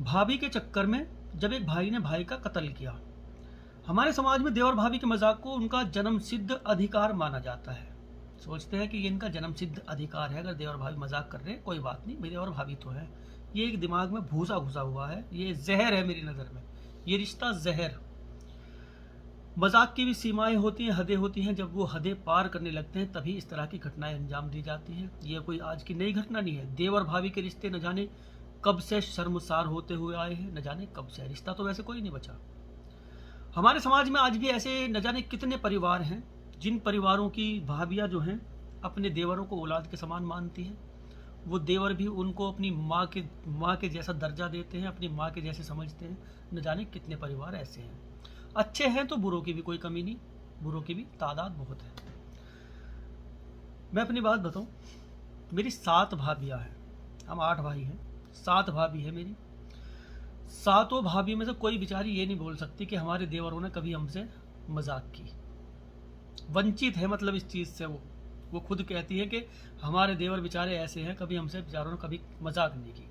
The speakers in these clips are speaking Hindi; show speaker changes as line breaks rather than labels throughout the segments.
भाभी के चक्कर में जब एक भाई ने भाई का कत्ल किया। हमारे समाज में देवर भाभी के मजाक को उनका जन्म सिद्ध अधिकार माना जाता है। सोचते हैं कि ये इनका जन्म सिद्ध अधिकार है, अगर देवर भाभी मजाक कर रहे हैं कोई बात नहीं, मेरे देवर भाभी तो है। ये एक दिमाग में भूसा घुसा हुआ है, ये जहर है मेरी नज़र में, ये रिश्ता जहर। मजाक की भी सीमाएं होती हैं, हदें होती हैं। जब वो हदें पार करने लगते हैं तभी इस तरह की घटनाएं अंजाम दी जाती हैं। ये कोई आज की नई घटना नहीं है। देवर भाभी के रिश्ते न जाने कब से शर्मसार होते हुए आए हैं, न जाने कब से। रिश्ता तो वैसे कोई नहीं बचा। हमारे समाज में आज भी ऐसे न जाने कितने परिवार हैं जिन परिवारों की भाभियाँ जो हैं अपने देवरों को औलाद के समान मानती हैं। वो देवर भी उनको अपनी माँ के जैसा दर्जा देते हैं, अपनी माँ के जैसे समझते हैं। न जाने कितने परिवार ऐसे हैं। अच्छे हैं तो बुरों की भी कोई कमी नहीं, बुरों की भी तादाद बहुत है। मैं अपनी बात बताऊं, मेरी 7 भाभियाँ हैं, हम 8 भाई हैं, 7 भाभी है मेरी। 7 भाभी में से कोई बेचारी ये नहीं बोल सकती कि हमारे देवरों ने कभी हमसे मजाक की। वंचित है मतलब इस चीज़ से। वो खुद कहती है कि हमारे देवर बेचारे ऐसे हैं, कभी हमसे बेचारों ने कभी मजाक नहीं की,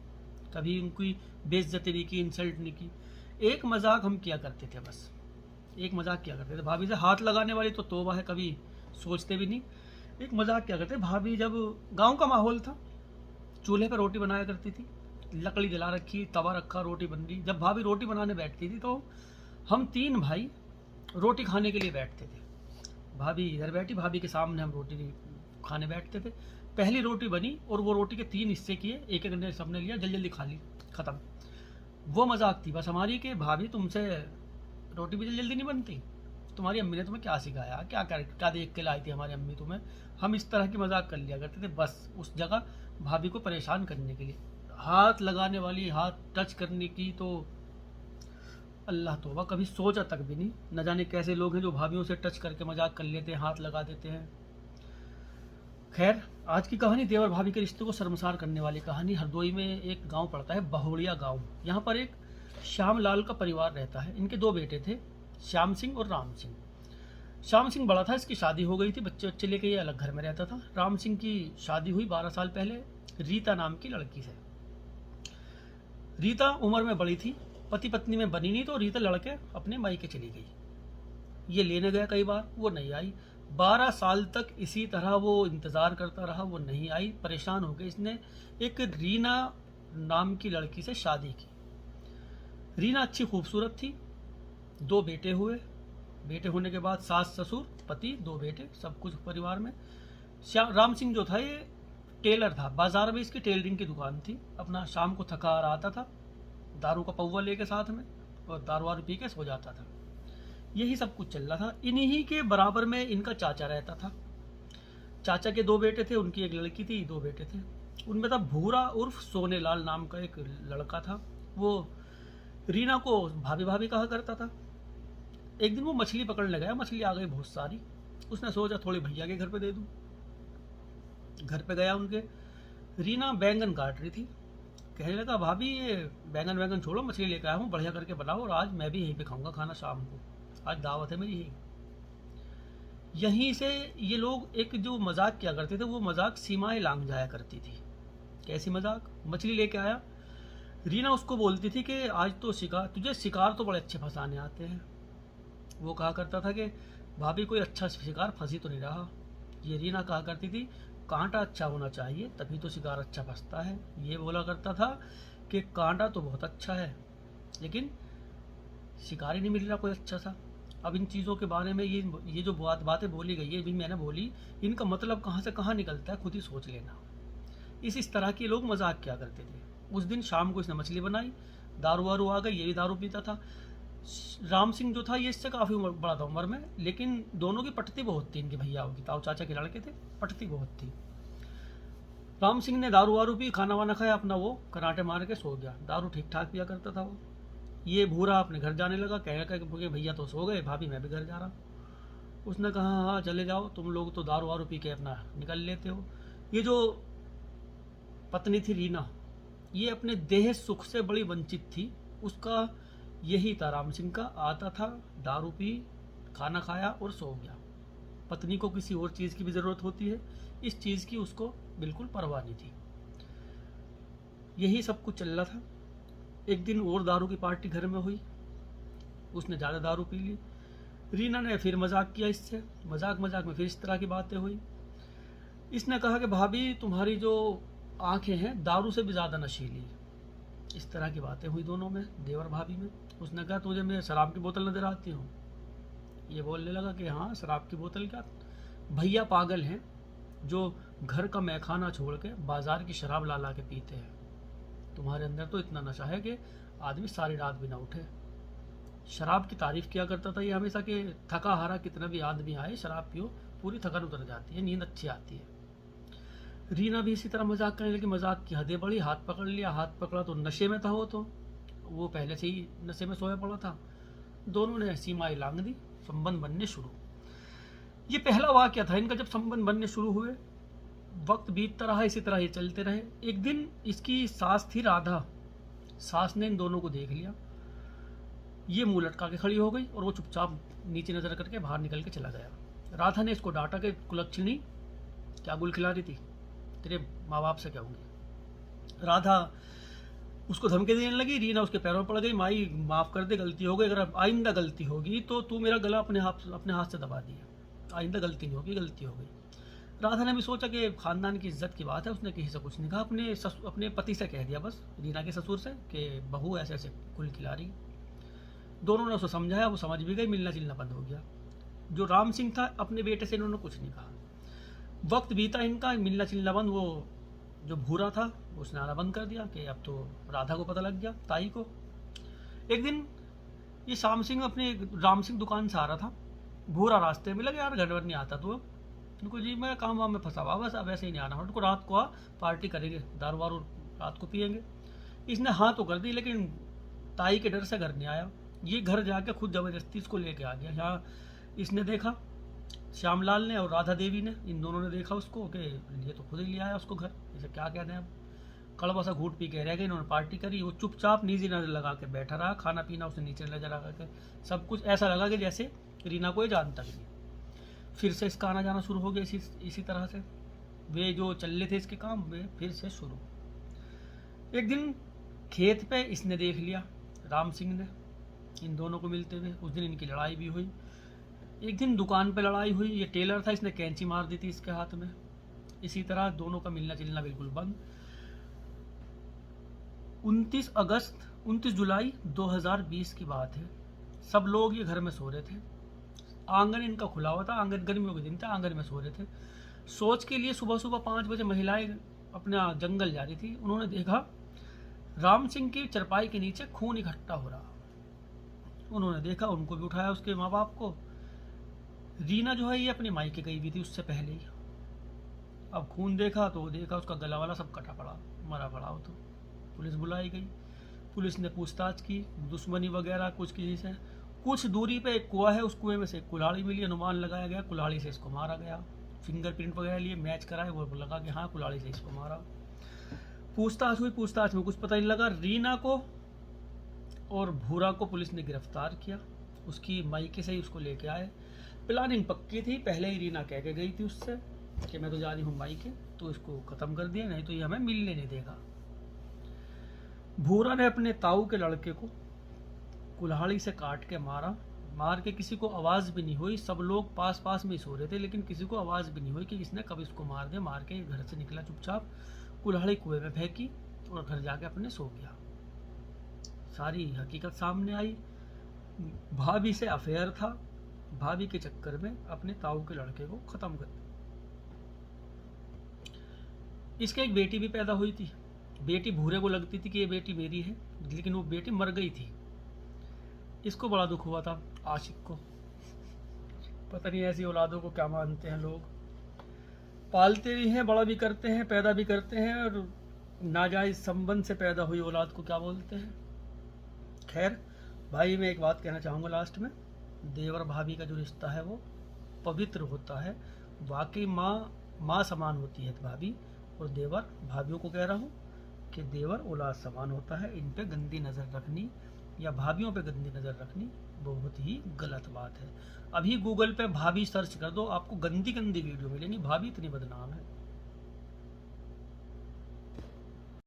कभी उनकी बेइज्जती नहीं की, इंसल्ट नहीं की। एक मजाक हम किया करते थे, बस एक मजाक किया करते थे। भाभी से हाथ लगाने वाली तो तौबा है, कभी सोचते भी नहीं। एक मजाक क्या करते, भाभी जब गांव का माहौल था, चूल्हे पर रोटी बनाया करती थी, लकड़ी जला रखी, तवा रखा, रोटी बन रही। जब भाभी रोटी बनाने बैठती थी तो हम 3 भाई रोटी खाने के लिए बैठते थे। भाभी इधर बैठी, भाभी के सामने हम रोटी खाने बैठते थे। पहली रोटी बनी और वो रोटी के 3 हिस्से किए, एक एक ने सबने लिया, जल्दी जल्दी खा ली, ख़त्म। वो मजाक थी बस हमारी कि भाभी तुमसे रोटी भी जल्दी नहीं बनती, तुम्हारी अम्मी ने तुम्हें क्या सिखाया, क्या देख के लाई थी हमारी अम्मी तुम्हें। हम इस तरह की मजाक कर लिया करते थे, बस उस जगह भाभी को परेशान करने के लिए। हाथ लगाने वाली, हाथ टच करने की तो अल्लाह तौबा, कभी सोचा तक भी नहीं। न जाने कैसे लोग हैं जो भाभीयों से टच करके मजाक कर लेते हैं, हाथ लगा देते हैं। खैर, आज की कहानी देवर भाभी के रिश्ते को शर्मसार करने वाली कहानी। हरदोई में एक गांव पड़ता है, बहोड़िया गांव। यहाँ पर एक श्याम लाल का परिवार रहता है। इनके 2 बेटे थे, श्याम सिंह और राम सिंह। श्याम सिंह बड़ा था, इसकी शादी हो गई थी, बच्चे बच्चे लेके ये अलग घर में रहता था। राम सिंह की शादी हुई 12 साल पहले रीता नाम की लड़की से। रीता उम्र में बड़ी थी, पति पत्नी में बनी नहीं, तो रीता लड़के अपने मायके चली गई। ये लेने गया कई बार, वो नहीं आई। 12 साल तक इसी तरह वो इंतज़ार करता रहा, वो नहीं आई। परेशान हो गए, इसने एक रीना नाम की लड़की से शादी की। रीना अच्छी खूबसूरत थी। 2 बेटे हुए। बेटे होने के बाद सास ससुर पति 2 बेटे, सब कुछ परिवार में। राम सिंह जो था ये टेलर था, बाजार में इसकी टेलरिंग की दुकान थी। अपना शाम को थका हारा आता था, दारू का पौवा लेके साथ में, और दारू वारू पी के सो जाता था। यही सब कुछ चल रहा था। इन्हीं के बराबर में इनका चाचा रहता था। चाचा के 2 बेटे थे, उनकी एक लड़की थी, 2 बेटे थे। उनमें था भूरा उर्फ सोने लाल नाम का एक लड़का था। वो रीना को भाभी भाभी कहा करता था। एक दिन वो मछली पकड़ने गया, मछली आ गई बहुत सारी। उसने सोचा थोड़ी भैया के घर पे दे दूं। घर पे गया उनके, रीना बैंगन काट रही थी। कहने लगा, भाभी ये बैंगन वैगन छोड़ो, मछली लेकर आया हूँ, बढ़िया करके बनाओ, और आज मैं भी यहीं पे खाऊंगा खाना शाम को, आज दावत है मेरी यही। यहीं से ये लोग एक जो मजाक किया करते थे, वो मजाक सीमाएं लांघ जाया करती थी। कैसी मजाक? मछली लेके आया, रीना उसको बोलती थी कि आज तो तुझे शिकार तो बड़े अच्छे फंसाने आते हैं। वो कहा करता था कि भाभी कोई अच्छा शिकार फंसी तो नहीं रहा। ये रीना कहा करती थी, कांटा अच्छा होना चाहिए तभी तो शिकार अच्छा फंसता है। ये बोला करता था कि कांटा तो बहुत अच्छा है लेकिन शिकार ही नहीं मिल रहा कोई अच्छा सा। अब इन चीज़ों के बारे में ये जो बातें बोली गई है, भी मैंने बोली, इनका मतलब कहाँ से कहाँ निकलता है खुद ही सोच लेना। इस तरह के लोग मजाक क्या करते थे। उस दिन शाम को इसने मछली बनाई, दारू वारू आ गई, ये भी दारू पीता था। राम सिंह जो था ये इससे काफ़ी बड़ा था उम्र में, लेकिन दोनों की पटती बहुत थी। इनके भैयाओं की, ताऊ चाचा के लड़के थे, पटती बहुत थी। राम सिंह ने दारू वारू पी, खाना वाना खाया, अपना वो कराटे मार के सो गया। दारू ठीक ठाक पिया करता था वो। ये भूरा अपने घर जाने लगा, कहेगा कि भैया तो सो गए, भाभी मैं भी घर जा रहा हूँ। उसने कहा, हाँ चले जाओ, तुम लोग तो दारू वारू पी के अपना निकल लेते हो। ये जो पत्नी थी रीना, ये अपने देह सुख से बड़ी वंचित थी। उसका यही था राम सिंह का, आता था, दारू पी, खाना खाया और सो गया। पत्नी को किसी और चीज़ की भी ज़रूरत होती है, इस चीज़ की उसको बिल्कुल परवाह नहीं थी। यही सब कुछ चल रहा था। एक दिन और दारू की पार्टी घर में हुई, उसने ज़्यादा दारू पी ली। रीना ने फिर मजाक किया इससे, मजाक मजाक में फिर इस तरह की बातें हुई। इसने कहा कि भाभी तुम्हारी जो आंखें हैं दारू से भी ज़्यादा नशीली। इस तरह की बातें हुई दोनों में, देवर भाभी में। उसने कहा तुझे मैं शराब की बोतल नजर आती हूँ। ये बोलने लगा कि हाँ शराब की बोतल क्या, भैया पागल हैं जो घर का मैखाना छोड़ के बाजार की शराब ला ला के पीते हैं। तुम्हारे अंदर तो इतना नशा है कि आदमी सारी रात भी ना उठे। शराब की तारीफ किया करता था ये हमेशा कि थका हारा कितना भी आदमी आए शराब पियो, पूरी थकान उतर जाती है, नींद अच्छी आती है। रीना भी इसी तरह मजाक करने लगी, मजाक की हदें बढ़ी, हाथ पकड़ लिया। हाथ पकड़ा तो नशे में था वो पहले से ही नशे में सोया पड़ा था। दोनों ने सीमाएं लांघ दी, संबंध बनने शुरू। ये पहला वाकया था इनका जब संबंध बनने शुरू हुए। वक्त बीतता रहा, इसी तरह ये चलते रहे। एक दिन इसकी सास थी राधा, सास ने इन दोनों को देख लिया। ये मुंह लटका के खड़ी हो गई और वो चुपचाप नीचे नजर करके बाहर निकल के चला गया। राधा ने इसको डांटा कि कुलक्षणी क्या गुल खिला रही थी, तेरे माँ बाप से कहूंगी। राधा उसको धमकी देने लगी। रीना उसके पैरों में पड़ गई, माई माफ कर दे, गलती हो गई, अगर आइंदा गलती होगी तो तू मेरा गला अपने हाथ से दबा दिया, आइंदा गलती नहीं होगी, गलती हो गई। राधा ने भी सोचा कि खानदान की इज्जत की बात है, उसने किसी से कुछ नहीं कहा, अपने पति से कह दिया बस, रीना के ससुर से, कि बहू ऐसे ऐसे गुल खिला रही। दोनों ने उसको समझाया, वो समझ भी गई, मिलना जुलना बंद हो गया। जो राम सिंह था अपने बेटे से इन्होंने कुछ नहीं कहा। वक्त बीता इनका, मिलना जुलना बंद। वो जो भूरा था उसने आना बंद कर दिया कि अब तो राधा को पता लग गया, ताई को। एक दिन ये श्याम सिंह अपने राम सिंह दुकान से आ रहा था, भूरा रास्ते में लगे, यार घर वर नहीं आता तो उनको जी मेरा काम वाम में फंसा हुआ, बस अब ऐसे ही नहीं आना, उनको रात को पार्टी करेंगे, दारू वारू रात को पियेंगे। इसने हाँ तो कर दी, लेकिन ताई के डर से घर नहीं आया। ये घर जाके खुद जबरदस्ती इसको लेके आ गया। यहाँ इसने देखा, श्यामलाल ने और राधा देवी ने, इन दोनों ने देखा उसको कि ये तो खुद ही ले आया उसको घर, इसे क्या कहते हैं। अब कड़वा सा घूट पी के रह गए, इन्होंने पार्टी करी। वो चुपचाप नीचे नजर लगा के बैठा रहा, खाना पीना उसने नीचे नजर लगा के, सब कुछ ऐसा लगा कि जैसे रीना को ये जानता ही नहीं। फिर से इसका आना जाना शुरू हो गया इसी तरह से। वे जो चल रहे थे इसके काम वे फिर से शुरू। एक दिन खेत पे इसने देख लिया राम सिंह ने इन दोनों को मिलते हुए। उस दिन इनकी लड़ाई भी हुई। एक दिन दुकान पे लड़ाई हुई, ये टेलर था, इसने कैंची मार दी थी इसके हाथ में। इसी तरह दोनों का मिलना जुलना बिल्कुल बंद। 29 जुलाई 2020 की बात है। सब लोग ये घर में सो रहे थे, आंगन इनका खुला हुआ था, आंगन गर्मियों के दिन था, आंगन में सो रहे थे। सोच के लिए सुबह सुबह 5 बजे महिलाएं अपना जंगल जा रही थी। उन्होंने देखा राम सिंह की चरपाई के नीचे खून इकट्ठा हो रहा। उन्होंने देखा, उनको भी उठाया, उसके माँ बाप को। रीना जो है ये अपने मायके गई हुई थी उससे पहले ही। अब खून देखा तो देखा उसका गला वाला सब कटा पड़ा, मरा पड़ा हो। तो पुलिस बुलाई गई, पुलिस ने पूछताछ की, दुश्मनी वगैरह कुछ किसी से। कुछ दूरी पे एक कुआं है, उस कुएं में से एक कुल्हाड़ी मिली, अनुमान लगाया गया कुल्हाड़ी से इसको मारा गया। फिंगरप्रिंट वगैरह लिए मैच कराए, वो लगा कि हाँ कुल्हाड़ी से इसको मारा। पूछताछ हुई, पूछताछ में कुछ पता नहीं लगा। रीना को और भूरा को पुलिस ने गिरफ्तार किया, उसकी मायके से ही उसको लेके आए। प्लानिंग पक्की थी, पहले ही रीना कह के गई थी उससे कि मैं तो जा रही हूँ मायके, तो इसको खत्म कर दिया, नहीं तो ये हमें मिलने नहीं देगा। भूरा ने अपने ताऊ के लड़के को कुल्हाड़ी से काट के मारा। मार के किसी को आवाज भी नहीं हुई, सब लोग पास पास में ही सो रहे थे, लेकिन किसी को आवाज भी नहीं हुई कि इसने कब इसको मार दिया। मार के घर से निकला चुपचाप, कुल्हाड़ी कुएं में फेंकी और घर जाके अपने सो गया। सारी हकीकत सामने आई। भाभी से अफेयर था, भाभी के चक्कर में अपने ताऊ के लड़के को खत्म कर दिया। इसके एक बेटी भी पैदा हुई थी। बेटी भूरे को लगती थी कि ये बेटी मेरी है, लेकिन वो बेटी मर गई थी। इसको बड़ा दुख हुआ था, आशिक को। पता नहीं ऐसी औलादों को क्या मानते हैं लोग। पालते भी हैं, बड़ा भी करते हैं, पैदा भी करते हैं, और नाजायज संबंध से पैदा हुई औलाद को क्या बोलते हैं। खैर भाई, मैं एक बात कहना चाहूँगा लास्ट में। देवर भाभी का जो रिश्ता है वो पवित्र होता है। वाकई माँ समान होती है भाभी, और देवर भाभीयों को कह रहा हूँ कि देवर औलाद समान होता है। इन पे गंदी नज़र रखनी या भाभीयों पे गंदी नज़र रखनी बहुत ही गलत बात है। अभी गूगल पे भाभी सर्च कर दो, आपको गंदी गंदी वीडियो मिलेंगी। भाभी इतनी बदनाम है।